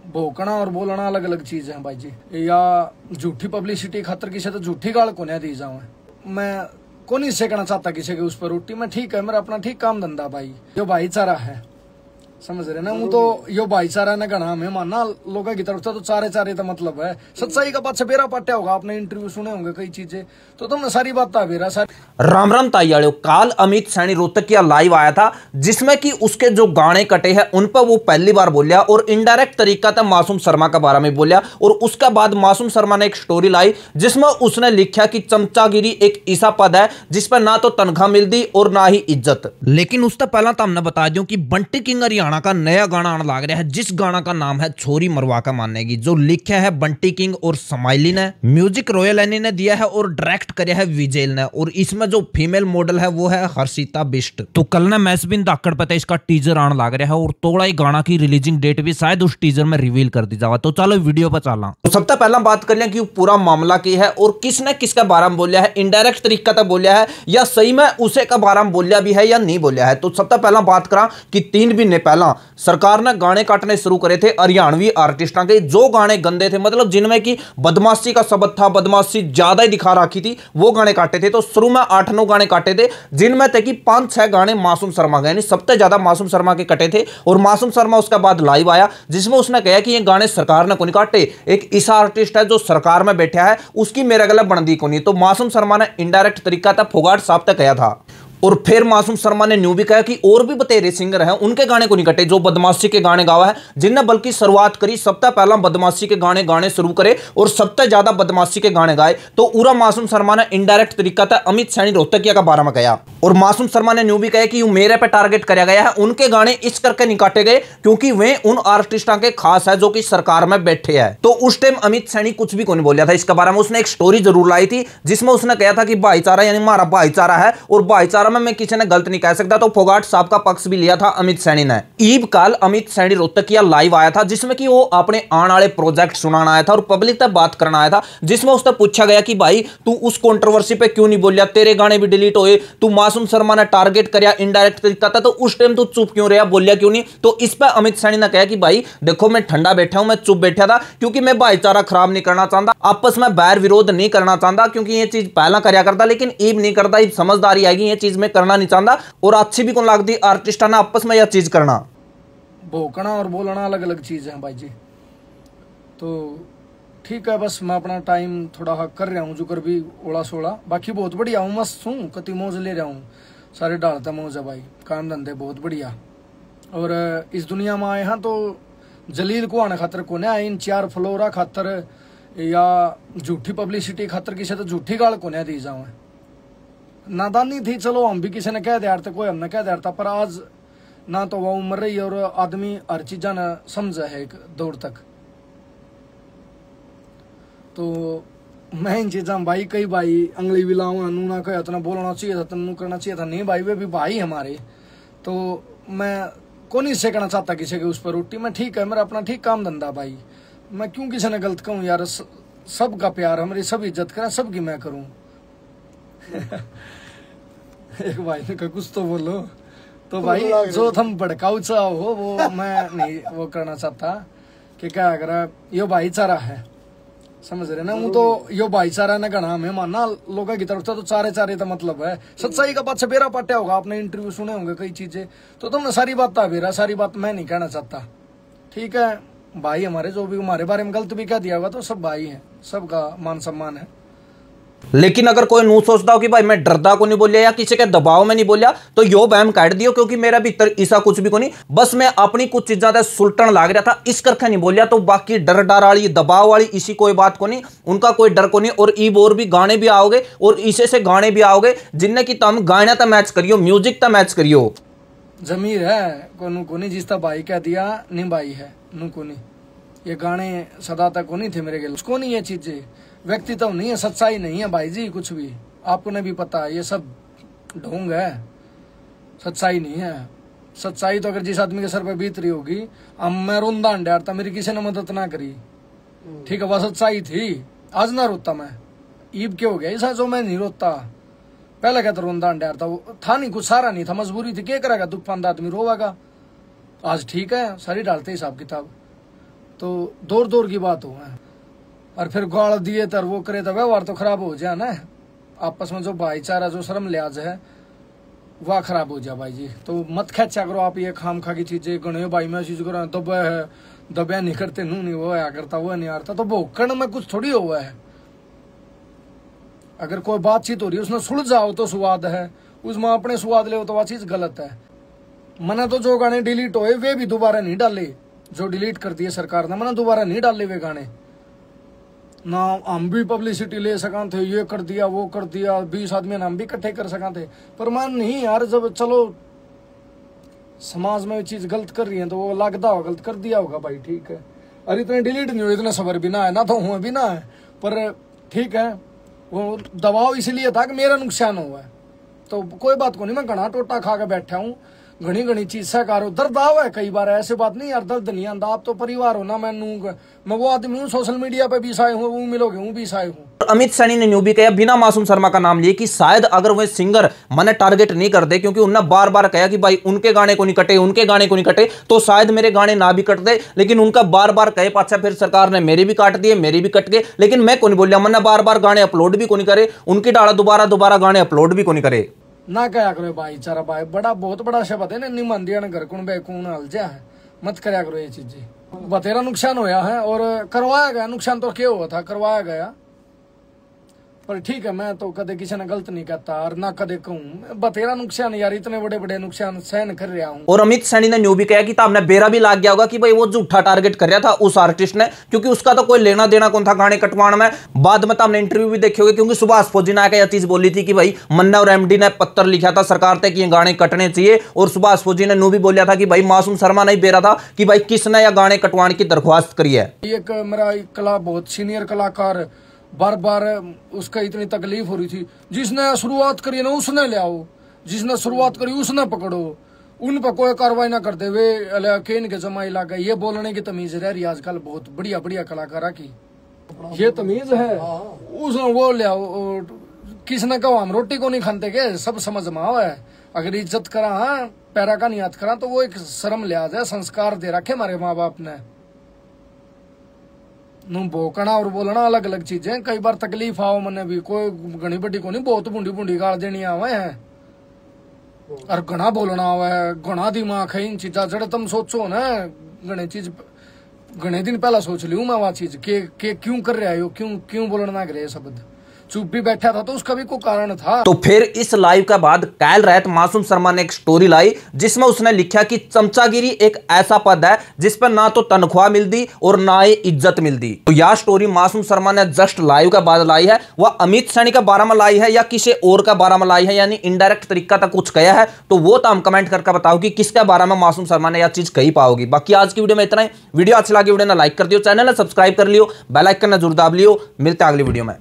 भोकना और बोलना अलग अलग चीज है भाई जी। या झूठी पब्लिसिटी खातर किसी तो झूठी गाल को नहीं दी जाऊँ। मैं को नहीं सेकना चाहता किसी के उस पर रोटी। मैं ठीक है, मेरा अपना ठीक काम धंधा भाई, जो भाईचारा है, समझ रहे ना। वो तो यो भाईचारा ने गणा में मानना लोगों की तरफ से तो चारे चारे का मतलब है। सच्चाई का बात से बेरा पाट्या होगा, आपने इंटरव्यू सुने होंगे कई चीजें, तो तुमने सारी बात था बेरा सारी। राम राम ताइयाड़ियों, काल अमित सैनी रोहतकिया लाइव आया था जिसमें कि उसके जो गाने कटे हैं उन पर वो पहली बार बोलिया और इनडायरेक्ट तरीका था मासूम शर्मा के बारे में बोलिया। और उसके बाद मासूम शर्मा ने एक स्टोरी लाई जिसमें उसने लिखा कि चमचागिरी एक ऐसा पद है जिस पर ना तो तनख्वाह मिलती और ना ही इज्जत। लेकिन उससे पहला तो हमने बता दूं कि बंटी किंग हरियाणा का नया गाना आने लग रहा है, जिस गाना का नाम है छोरी मरवा का मानेगी, जो लिखा है बंटी किंग और समाइली ने, म्यूजिक रॉयल एनी ने दिया है और डायरेक्ट किया है विजेल ने। और इसमें जो फीमेल मॉडल है वो है हर्षिता बिष्ट। तो कल ना मैसबिन दाकड़ पे इसका टीजर आने लग रहा है और थोड़ा ही गाना की रिलीजिंग डेट भी शायद उस टीजर में रिवील कर दी जावा। तो चलो वीडियो पर चलना। तो सबसे पहला बात कर लें कि पूरा मामला क्या है और किसने किसके बारे में बोलिया है, इनडायरेक्ट तरीका तक बोलिया है या सही में उसे का बारे में बोलिया भी है या नहीं बोलिया है। तो सबसे पहला बात करा कि 3 महीने पहला सरकार ने गाने काटने शुरू करे थे हरियाणवी आर्टिस्टों के, जो गाने गंदे थे, मतलब जिनमें की बदमाशी का शब्द था, बदमाशी ज्यादा ही दिखा रखी थी, वो गाने काटे थे। तो शुरू में 8-9 गाने काटे थे जिनमें थे कि 5-6 गाने मासूम शर्मा गए, सबसे ज्यादा मासूम शर्मा के कटे थे। और मासूम शर्मा उसके बाद लाइव आया जिसमें उसने कहा कि ये गाने सरकार ने कोनी काटे, एक ऐसा आर्टिस्ट है जो सरकार में बैठा है उसकी मेरा गला बनदी कोनी। तो मासूम शर्मा ने इनडायरेक्ट तरीका था फोगाट साहब तक कहा था। और फिर मासूम शर्मा ने न्यू भी कहा कि और भी बतेरे सिंगर हैं उनके गाने को नहीं कटे जो बदमाशी के गाने गावा है, जिनने बल्कि शुरुआत करी सबसे पहला बदमाशी के गाने गाने शुरू करे और सबसे ज्यादा बदमाशी के गाने गाए। तो पूरा मासूम शर्मा ने इनडायरेक्ट तरीका था अमित सैनी रोहतकिया का बारे में कहा। और मासूम शर्मा ने न्यू भी कहा कि मेरे पे टारगेट किया गया है, उनके गाने इस करके नहीं काटे गए क्योंकि वे उन आर्टिस्टों के खास है जो कि सरकार में बैठे हैं। तो उस टाइम अमित सैनी कुछ भी नहीं बोलिया था इसके बारे में। उसने एक स्टोरी जरूर लाई थी जिसमें उसने कहा था कि भाईचारा यानी हमारा भाईचारा है और भाईचारा मैं किसी ने गलत नहीं कह सकता। तो फोगाट साहब का पक्ष भी लिया था अमित सैनी ने। ईब काल अमित सैनी रोहतकिया लाइव आया था जिसमें कि वो अपने आने वाले प्रोजेक्ट सुनाना आया था और पब्लिक तक बात करना आया था, जिसमें उससे पूछा गया कि भाई तू उस कंट्रोवर्सी पे क्यों नहीं बोलिया, तेरे गाने भी डिलीट हुए, तू मासूम शर्मा ने टारगेट करया इनडायरेक्ट तरीका था, तो उस टाइम तू चुप क्यों रहा, बोलिया क्यों नहीं। तो इस पर अमित सैनी ने कहा कि भाई देखो मैं ठंडा बैठा हूं, मैं चुप बैठा था क्योंकि मैं भाईचारा खराब नहीं करना चाहता, आपस में बैर विरोध नहीं करना चाहता, क्योंकि ये चीज पहला करया करता लेकिन ईब नहीं करता, ईब समझदारी आएगी ये चीज में करना नहीं चाहता और अच्छी भी कौन लगती आर्टिस्टा ने आपस में यह चीज करना। भोकना और बोलना अलग अलग चीज है भाई जी। तो ठीक है, बस मैं अपना टाइम थोड़ा कर रहा हूँ जो कर भी ओला सोला, बाकी बहुत बढ़िया हूँ, मस्त हूँ, कति मौज ले रहा हूँ, सारे डालता मौज है भाई, काम धंधे बहुत बढ़िया। और इस दुनिया में आए हैं तो जलील को आने खातर को नहीं आए, इन 4 फ्लोरा खातर या झूठी पब्लिसिटी खातर किसी तो झूठी गाल को नहीं दी जाऊँ। नादानी थी, चलो हम भी किसी ने कह दिया था, कोई हमने कह दिया था, पर आज ना तो वह उम्र रही और आदमी हर चीजा ने समझा है एक दौर तक। तो मैं इन चीजा भाई कई भाई अंगली भी लाऊं नू ना कहा तो ना बोलना चाहिए था, तनु करना चाहिए था, नहीं भाई वे भी भाई हमारे। तो मैं को नहीं सेकना चाहता किसी के उस पर रोटी। मैं ठीक है, मेरा अपना ठीक काम धंधा भाई, मैं क्यों किसी ने गलत कहूँ यार, सबका प्यार हमारी सब इज्जत करें, सबकी मैं करूँ। एक भाई ने कहा कुछ तो बोलो, तो भाई जो तुम भड़काऊ चाहो हो वो मैं नहीं वो करना चाहता कि क्या अगर यो भाईचारा है, समझ रहे ना। वो तो यो भाईचारा ने गणा में मानना लोगों की तरफ से तो चारे चारे का मतलब है। सच्चाई का बात से बेरा पाट्या होगा, आपने इंटरव्यू सुने होंगे कई चीजें, तो तुमने सारी बात था बेरा, सारी बात मैं नहीं कहना चाहता। ठीक है भाई, हमारे जो भी हमारे बारे में गलत भी कह दिया होगा तो सब भाई है, सबका मान सम्मान है। लेकिन अगर कोई नू सोचता हो कि भाई मैं डरदा को नहीं बोलिया या किसी के दबाव में नहीं बोलिया तो यो बहम काट दियो, क्योंकि मेरा भीतर ऐसा कुछ भी को नहीं, बस मैं अपनी कुछ चीजें सुलटन लाग रहा था इस करके नहीं बोलिया। तो बाकी डर डर वाली दबाव वाली इसी कोई बात को नहीं, उनका कोई डर को नहीं। और ईब और भी गाने भी आओगे और इसे से गाने भी आओगे जिनने की तुम गाना तो मैच करियो, म्यूजिक तो मैच करियो। जमीर है को नहीं जिसका भाई कह दिया नहीं भाई है नू को नहीं, ये गाने सदा तक को नहीं थे मेरे गिल, उसको नहीं ये चीजें व्यक्तित्व नहीं है, सच्चाई नहीं है भाई जी कुछ भी, आपको ने भी पता है ये सब ढोंग है, सच्चाई नहीं है। सच्चाई तो अगर जिस आदमी के सर पे बीत रही होगी, अब मैं रोंदा अंडारता, मेरी किसी ने मदद ना करी, ठीक है वह सच्चाई थी, आज ना रोता मैं, ईब के हो गया ऐसा जो मैं नहीं रोता, पहले क्या तो रोंदा अंडारता, वो था नहीं कुछ, सारा नहीं था, मजबूरी थी, क्या करेगा, दुख पांदा आदमी रोवागा। आज ठीक है, सारी डालते हिसाब किताब, तो दूर दूर की बात हो है। और फिर गाल दिए तर वो करे तो व्यवहार तो खराब हो जाए ना, आपस में जो भाईचारा जो शर्म लिहाज है वह खराब हो जाए भाई जी। तो मत खेचा करो आप ये खाम खा की चीजें, गणे भाई मैं चीज करो दबे है, दबे नहीं करते नू नहीं वो है करता वो नहीं आता, तो भोकण में कुछ थोड़ी हुआ है। अगर कोई बातचीत हो रही है उसमें सुलझाओ तो स्वाद है, उसमें अपने स्वाद ले तो वह चीज गलत है। मैंने तो जो गाने डिलीट हुए वे भी दोबारा नहीं डाले, जो डिलीट कर दिए सरकार ने मैंने दोबारा नहीं डाले वे गाने ना। हम भी पब्लिसिटी ले सका थे, ये कर दिया वो कर दिया, 20 आदमी हम भी इकट्ठे कर सका थे, पर मान नहीं यार, जब चलो समाज में चीज गलत कर रही है तो वो लगता होगा गलत कर दिया होगा भाई, ठीक है। और इतने डिलीट नहीं हुए, इतने सबर भी ना है ना, तो हुए भी ना है, पर ठीक है वो दबाव इसलिए था कि मेरा नुकसान हुआ है। तो कोई बात को नहीं, मैं घना टोटा खा के बैठा हूँ, घनी घनी चीज सहकार दर्द आवा है कई बार, ऐसे बात नहीं यार दर्द नहीं आंदा। आप तो परिवार हो ना, मैं वो आदमी हूँ सोशल मीडिया पे भी साए हूँ, वो मिलोगे हूँ भी साए हूँ। अमित सैनी ने न्यू भी कहा बिना मासूम शर्मा का नाम लिए कि शायद अगर वह सिंगर मने टारगेट नहीं करते, क्योंकि उन्होंने बार बार कहा कि भाई उनके गाने को नहीं कटे, उनके गाने को नहीं कटे, तो शायद मेरे गाने ना भी कट दे। लेकिन उनका बार बार कहे पाछा फिर सरकार ने मेरे भी काट दिए, मेरे भी कट गए, लेकिन मैं को नहीं बोलिया, मैंने बार बार गाने अपलोड भी को नहीं करे, उनकी डाला दोबारा गाने अपलोड भी को नहीं करे ना। क्या करो भाईचारा भाई, बड़ा बहुत बड़ा शब्द है ना, निमन दिया घर कौन बैकून हलजा है, मत करया करो ये चीजें। बतेरा नुकसान होया है और करवाया गया, नुकसान तो क्या हुआ था, करवाया गया, पर ठीक है मैं तो कदे किसी ने गलत नहीं कहता और ना कदे कहूँ, बतेरा नुकसान यार, इतने बड़े बड़े नुकसान सहन कर रहा हूँ। और अमित सैनी ने न्यू भी कहा कि आपने बेरा भी लाग गया होगा कि भाई वो झूठा टारगेट कर रहा था उस आर्टिस्ट ने, क्योंकि उसका तो कोई लेना देना कौन था गाने कटवाने में। बाद में तो आपने इंटरव्यू भी देखे होंगे, क्योंकि सुभाष फौजी ने यह चीज बोली थी कि भाई मन्ना और एमडी ने पत्र लिखा था सरकार तक कि ये गाने कटने चाहिए, और सुभाष फौजी ने न्यू भी बोला था कि भाई मासूम शर्मा नहीं बेरा था कि भाई किसने यह गाने कटवाने की दरख्वास्त करी है। एक मेरा कला बहुत सीनियर कलाकार बार बार उसका इतनी तकलीफ हो रही थी, जिसने शुरुआत करी ना उसने ले आओ, जिसने शुरुआत करी उसने पकड़ो, उन पर कोई कार्रवाई ना करते हुए केन के जमाई ला गए। ये बोलने की तमीज रह रही आजकल बहुत बढ़िया बढ़िया कलाकारा की, ये तमीज है। उसने वो ले आओ, किसने कहा हम रोटी को नहीं खाते के, सब समझ में आवा है। अगर इज्जत करा हाँ पैरा का नहीं याद करा तो वो एक शर्म लिहाज है, संस्कार दे रखे हमारे माँ बाप ने। भोकना और बोलना अलग अलग चीजें, कई बार तकलीफ आओ मैंने भी, कोई घनी बड़ी को नहीं, बहुत बूढ़ी बूढ़ी गाल देनी आवे है और घना बोलना आवे, घना दिमाग है इन चीजा जड़े तुम सोचो ना, घने चीज घने दिन पहला सोच लियो मैं वह चीज के क्यों कर रहे हो, क्यों बोलना करे शब्द, चुप भी बैठा था तो उसका भी कोई कारण था। तो फिर इस लाइव के बाद कल रात मासूम शर्मा ने एक स्टोरी लाई जिसमें उसने लिखा कि चमचागिरी एक ऐसा पद है जिस पर ना तो तनख्वाह मिलती और ना ही इज्जत मिलती। तो यह स्टोरी मासूम शर्मा ने जस्ट लाइव के बाद लाई है, वह अमित सैनी का बारे में लाई है या किसी और का बारे में लाई है, यानी इनडायरेक्ट तरीका तक कुछ कहा है, तो वो तो हम कमेंट करके बताओ कि किसके बारे में मासूम शर्मा ने यह चीज कही पाओगी। बाकी आज की वीडियो में इतना ही। वीडियो अच्छी लगी वीडियो ने लाइक कर दियो, चैनल ने सब्सक्राइब कर लियो, बेल आइकन ने जरूर दाब लियो। मिलते हैं अगली वीडियो में।